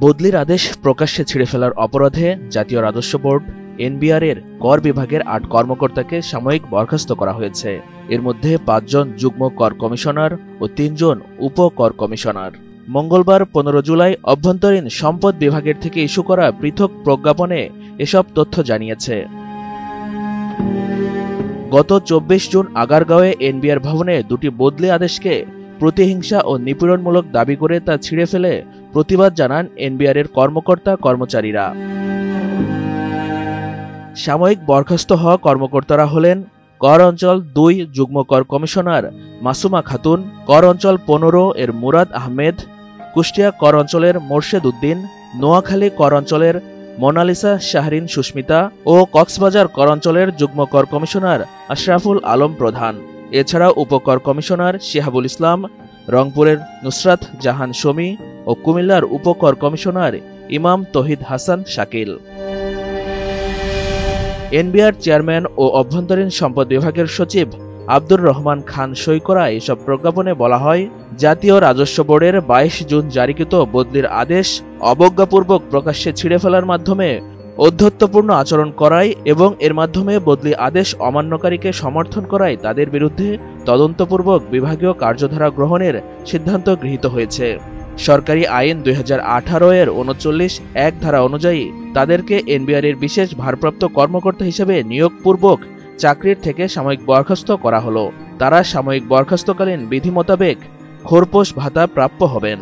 বদলির আদেশ প্রকাশ্যে ছিঁড়ে ফেলার অপরাধে জাতীয় রাজস্ব বোর্ড এনবিআর এর কর বিভাগের ৮ কর্মকর্তাকে সাময়িক বরখাস্ত করা হয়েছে। এর মধ্যে ৫ জন যুগ্ম কর কমিশনার ও ৩ জন উপ কর কমিশনার। মঙ্গলবার ১৫ জুলাই অভ্যন্তরীণ সম্পদ বিভাগের থেকে ইস্যু করা পৃথক প্রজ্ঞাপনে এসব তথ্য জানিয়েছে। গত ২৪ জুন আগারগাঁওয়ে এনবিআর ভবনে দুটি বদলি আদেশকে প্রতিহিংসা ও নিপীড়নমূলক দাবি করে তা ছিঁড়ে ফেলে প্রতিবাদ জানান এনবিআর এর কর্মকর্তা কর্মচারীরা। সাময়িক বরখাস্ত হওয়া কর্মকর্তারা হলেন কর অঞ্চল ২ যুগ্ম কর কমিশনার মাসুমা খাতুন, কর অঞ্চল ১৫ এর মুরাদ আহমেদ, কুষ্টিয়া কর অঞ্চলের মোর্শেদ উদ্দিন, নোয়াখালী কর অঞ্চলের মোনালিসা শাহরিন সুস্মিতা ও কক্সবাজার কর অঞ্চলের যুগ্ম কর কমিশনার আশরাফুল আলম প্রধান। এছাড়া উপকর কমিশনার শিহাবুল ইসলাম, রংপুরের নুসরাত জাহান শমী ও কুমিল্লার উপকর কমিশনার ইমাম তহিদ হাসান শাকিল। এনবিআর চেয়ারম্যান ও অভ্যন্তরীণ সম্পদ বিভাগের সচিব আব্দুর রহমান খান সই করা এসব প্রজ্ঞাপনে বলা হয়, জাতীয় রাজস্ব বোর্ডের ২২ জুন জারিকৃত বদলির আদেশ অবজ্ঞাপূর্বক প্রকাশ্যে ছিঁড়ে ফেলার মাধ্যমে ঔদ্ধত্যপূর্ণ আচরণ করায় এবং এর মাধ্যমে বদলি আদেশ অমান্যকারীকে সমর্থন করায় তাদের বিরুদ্ধে তদন্তপূর্বক বিভাগীয় কার্যধারা গ্রহণের সিদ্ধান্ত গৃহীত হয়েছে। সরকারি আইন ২০১৮ এর ৩৯(১) ধারা অনুযায়ী তাদেরকে এনবিআর এর বিশেষ ভারপ্রাপ্ত কর্মকর্তা হিসেবে নিয়োগপূর্বক চাকরির থেকে সাময়িক বরখাস্ত করা হলো। তারা সাময়িক বরখাস্তকালীন বিধি মোতাবেক খোরপোশ ভাতা প্রাপ্য হবেন।